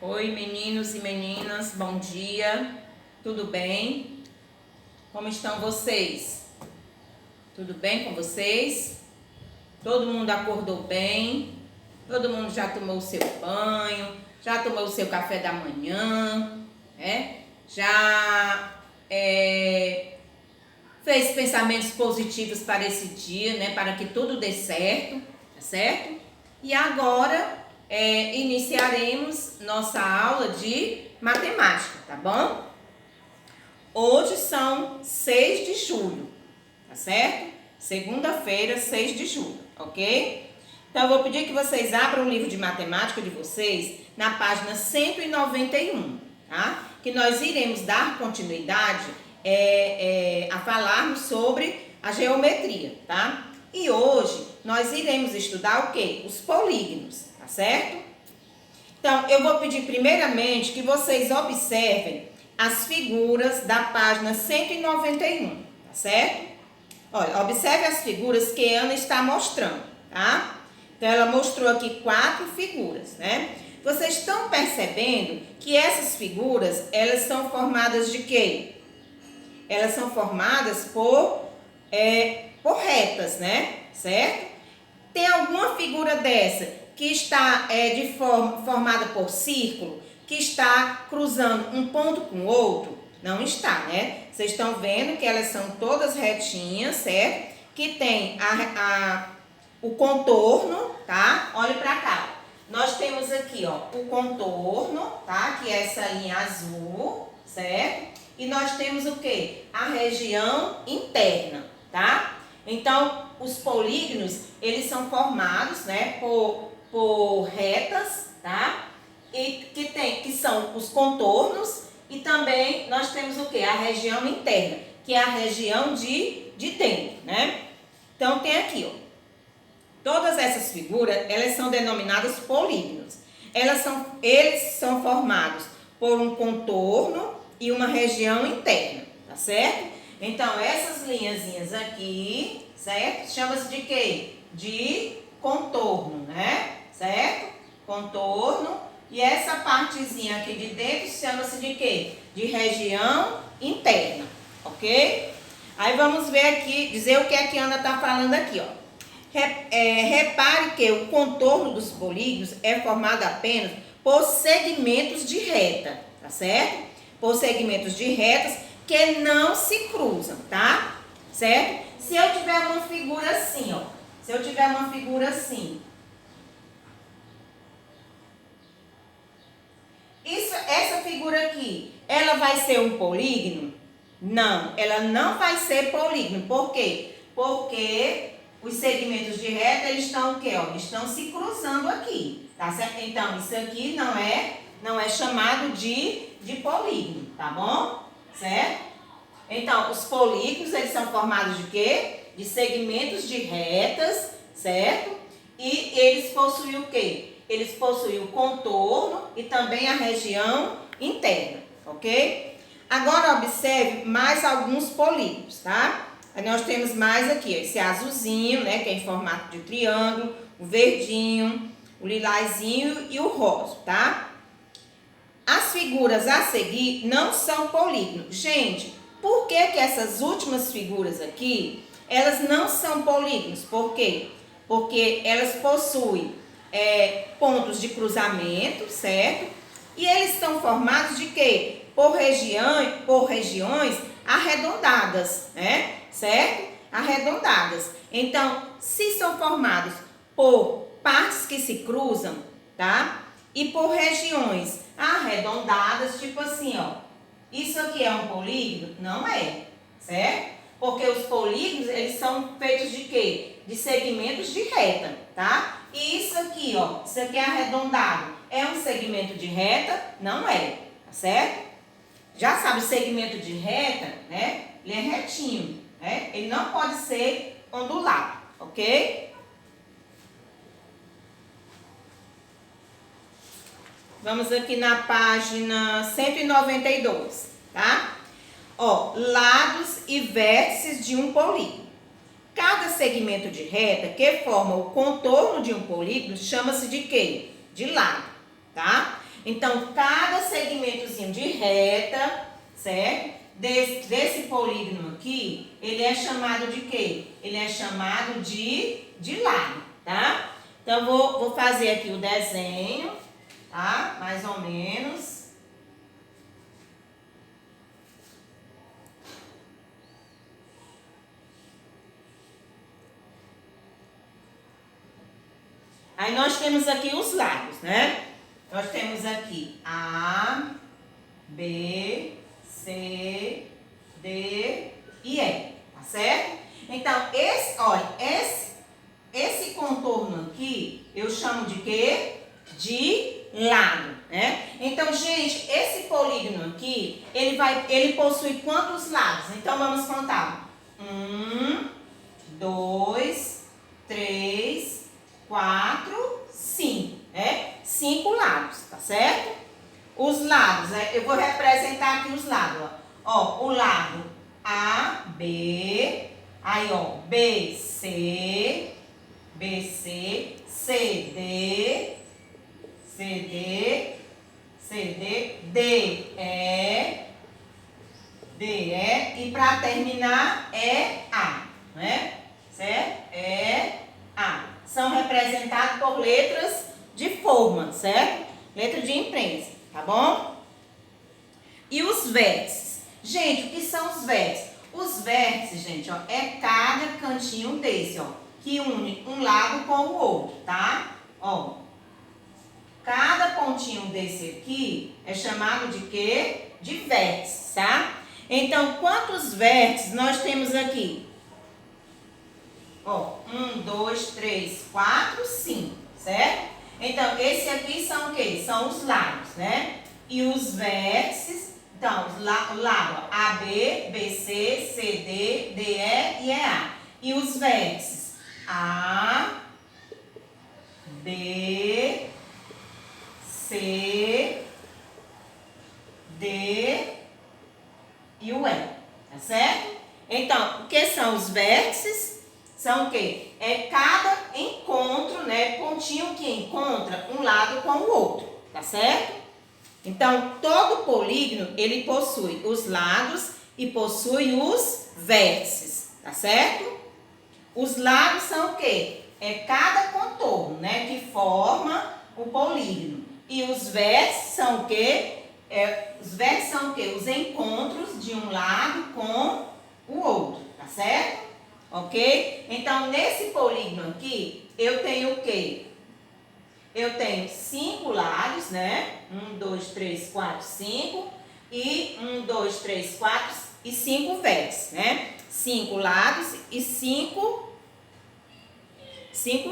Oi, meninos e meninas, bom dia, tudo bem? Como estão vocês? Tudo bem com vocês? Todo mundo acordou bem? Todo mundo já tomou o seu banho? Já tomou o seu café da manhã? Já fez pensamentos positivos para esse dia, né? Para que tudo dê certo, tá certo? E agora iniciaremos nossa aula de matemática, tá bom? Hoje são 6 de julho, tá certo? Segunda-feira, 6 de julho, ok? Então eu vou pedir que vocês abram o livro de matemática de vocês na página 191, tá? Que nós iremos dar continuidade a falarmos sobre a geometria, tá? E hoje nós iremos estudar o quê? Os polígonos, tá certo? Então, eu vou pedir primeiramente que vocês observem as figuras da página 191, tá certo? Olha, observe as figuras que a Ana está mostrando, tá? Então, ela mostrou aqui 4 figuras, né? Vocês estão percebendo que essas figuras, elas são formadas de quê? Elas são formadas por retas, né? Certo? Tem alguma figura dessa que está formada por círculo, que está cruzando um ponto com o outro? Não está, né? Vocês estão vendo que elas são todas retinhas, certo? Que tem o contorno, tá? Olha para cá. Nós temos aqui, ó, o contorno, tá? Que é essa linha azul, certo? E nós temos o quê? A região interna, tá? Então, os polígonos, eles são formados, né, por retas, tá? E que são os contornos, e também nós temos o quê? A região interna, que é a região de dentro, né? Então, tem aqui, ó, todas essas figuras, elas são denominadas polígonos. Eles são formados por um contorno e uma região interna, tá certo? Então, essas linhazinhas aqui, certo? Chama-se de quê? De contorno, né? Certo? Contorno. E essa partezinha aqui de dentro chama-se de quê? De região interna, ok? Aí vamos ver aqui, dizer o que a Ana está falando aqui, ó. Repare que o contorno dos polígonos é formado apenas por segmentos de reta, tá certo? Por segmentos de retas que não se cruzam, tá? Certo? Se eu tiver uma figura assim, ó. Se eu tiver uma figura assim. Essa figura aqui, ela vai ser um polígono? Não, ela não vai ser polígono. Por quê? Porque os segmentos de reta, eles estão o quê? Ó, estão se cruzando aqui, tá certo? Então, isso aqui não é chamado de polígono, tá bom? Certo? Então, os polígonos, eles são formados de quê? De segmentos de retas, certo? E eles possuem o quê? Eles possuem o contorno e também a região interna, ok? Agora, observe mais alguns polígonos, tá? Aí nós temos mais aqui, esse azulzinho, né, que é em formato de triângulo, o verdinho, o lilazinho e o rosa, tá? As figuras a seguir não são polígonos. Gente, por que essas últimas figuras aqui, elas não são polígonos? Por quê? Porque elas possuem pontos de cruzamento, certo? E eles estão formados de quê? Por regiões arredondadas, né? Certo? Arredondadas. Então, se são formados por partes que se cruzam, tá? E por regiões arredondadas, tipo assim, ó. Isso aqui é um polígono? Não é, certo? Porque os polígonos, eles são feitos de quê? De segmentos de reta, tá? E isso aqui, ó, isso aqui é arredondado. É um segmento de reta? Não é, tá certo? Já sabe, o segmento de reta, né? Ele é retinho, né? Ele não pode ser ondulado, ok? Vamos aqui na página 192, tá? Ó, lados e vértices de um polígono. Cada segmento de reta que forma o contorno de um polígono chama-se de quê? De lado, tá? Então, cada segmentozinho de reta, certo? Desse polígono aqui, ele é chamado de quê? Ele é chamado de lado, tá? Então, vou fazer aqui o desenho, tá? Mais ou menos. Aí nós temos aqui os lados, né? Nós temos aqui A, B, C, D e E, tá certo? Então, esse contorno aqui, eu chamo de quê? De lado, né? Então, gente, esse polígono aqui, ele possui quantos lados? Então, vamos contar. 1, 2, 3, 4, 5, né? 5 lados, tá certo? Os lados, né? Eu vou representar aqui os lados, ó. O lado A, B, aí, ó, B, C, C, D, D, E, e para terminar é A, né? Certo? É A. São representados por letras de forma, certo? Letra de imprensa, tá bom? E os vértices? Gente, o que são os vértices? Os vértices, gente, ó, é cada cantinho desse, ó, que une um lado com o outro, tá? Ó, cada pontinho desse aqui é chamado de quê? De vértice, tá? Então, quantos vértices nós temos aqui? Ó, 1, 2, 3, 4, 5, certo? Então, esse aqui são o quê? São os lados, né? E os vértices, então, o lado A, B, B, C, C, D, D, E e A. E os vértices A, B, C, D e o E, tá certo? Então, o que são os vértices? São o quê? É cada encontro, né? Pontinho que encontra um lado com o outro, tá certo? Então, todo polígono, ele possui os lados e possui os vértices, tá certo? Os lados são o quê? É cada contorno, né? Que forma o polígono. E os vértices são o quê? Os vértices são o quê? Os encontros de um lado com o outro, tá certo? Ok? Então, nesse polígono aqui, eu tenho o quê? Eu tenho 5 lados, né? 1, 2, 3, 4, 5. E 1, 2, 3, 4 e 5 vértices, né? 5 lados e 5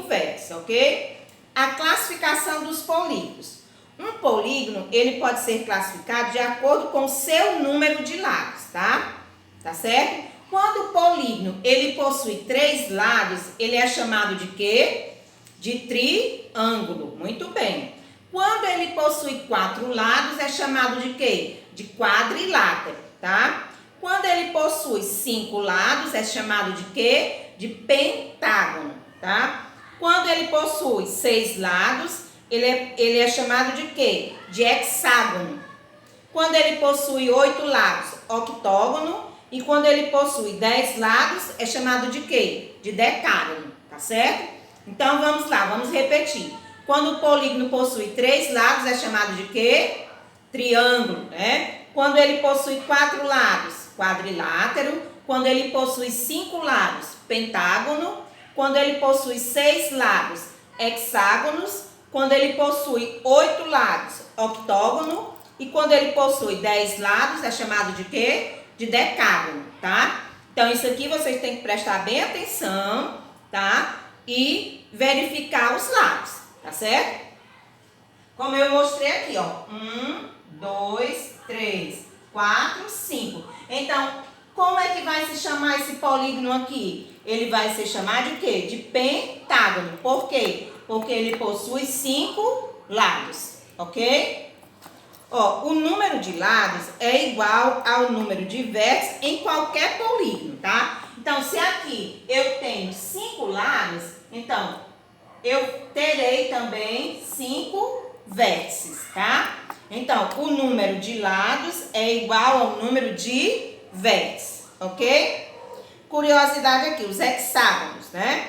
vértices, ok? A classificação dos polígonos. Um polígono, ele pode ser classificado de acordo com o seu número de lados, tá? Tá certo? Quando o polígono, ele possui 3 lados, ele é chamado de quê? De triângulo. Muito bem. Quando ele possui 4 lados, é chamado de quê? De quadrilátero, tá? Quando ele possui 5 lados, é chamado de quê? De pentágono, tá? Quando ele possui 6 lados, ele é chamado de quê? De hexágono. Quando ele possui 8 lados, octógono. E quando ele possui 10 lados, é chamado de quê? De decágono, tá certo? Então, vamos lá, vamos repetir. Quando o polígono possui 3 lados, é chamado de quê? Triângulo, né? Quando ele possui 4 lados, quadrilátero. Quando ele possui 5 lados, pentágono. Quando ele possui 6 lados, hexágonos. Quando ele possui 8 lados, octógono. E quando ele possui 10 lados, é chamado de quê? De decágono, tá? Então, isso aqui vocês têm que prestar bem atenção, tá? E verificar os lados, tá certo? Como eu mostrei aqui, ó. 1, 2, 3, 4, 5. Então, como é que vai se chamar esse polígono aqui? Ele vai se chamar de quê? De pentágono. Por quê? Porque ele possui 5 lados, ok? Ó, o número de lados é igual ao número de vértices em qualquer polígono, tá? Então, se aqui eu tenho 5 lados, então eu terei também 5 vértices, tá? Então, o número de lados é igual ao número de vértices, ok? Curiosidade aqui, os hexágonos, né?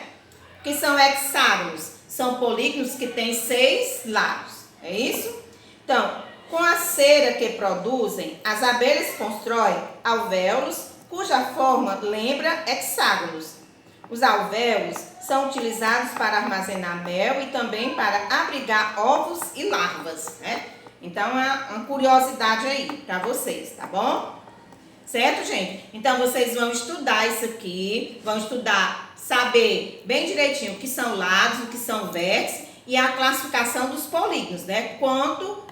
O que são hexágonos? São polígonos que têm 6 lados, é isso? Então, com a cera que produzem, as abelhas constroem alvéolos, cuja forma lembra hexágonos. Os alvéolos são utilizados para armazenar mel e também para abrigar ovos e larvas, né? Então, é uma curiosidade aí para vocês, tá bom? Certo, gente? Então, vocês vão estudar isso aqui, vão estudar, saber bem direitinho o que são lados, o que são vértices e a classificação dos polígonos, né? Quanto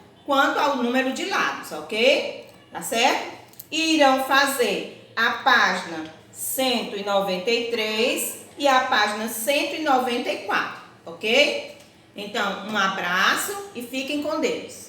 ao número de lados, ok? Tá certo? E irão fazer a página 193 e a página 194, ok? Então, um abraço e fiquem com Deus.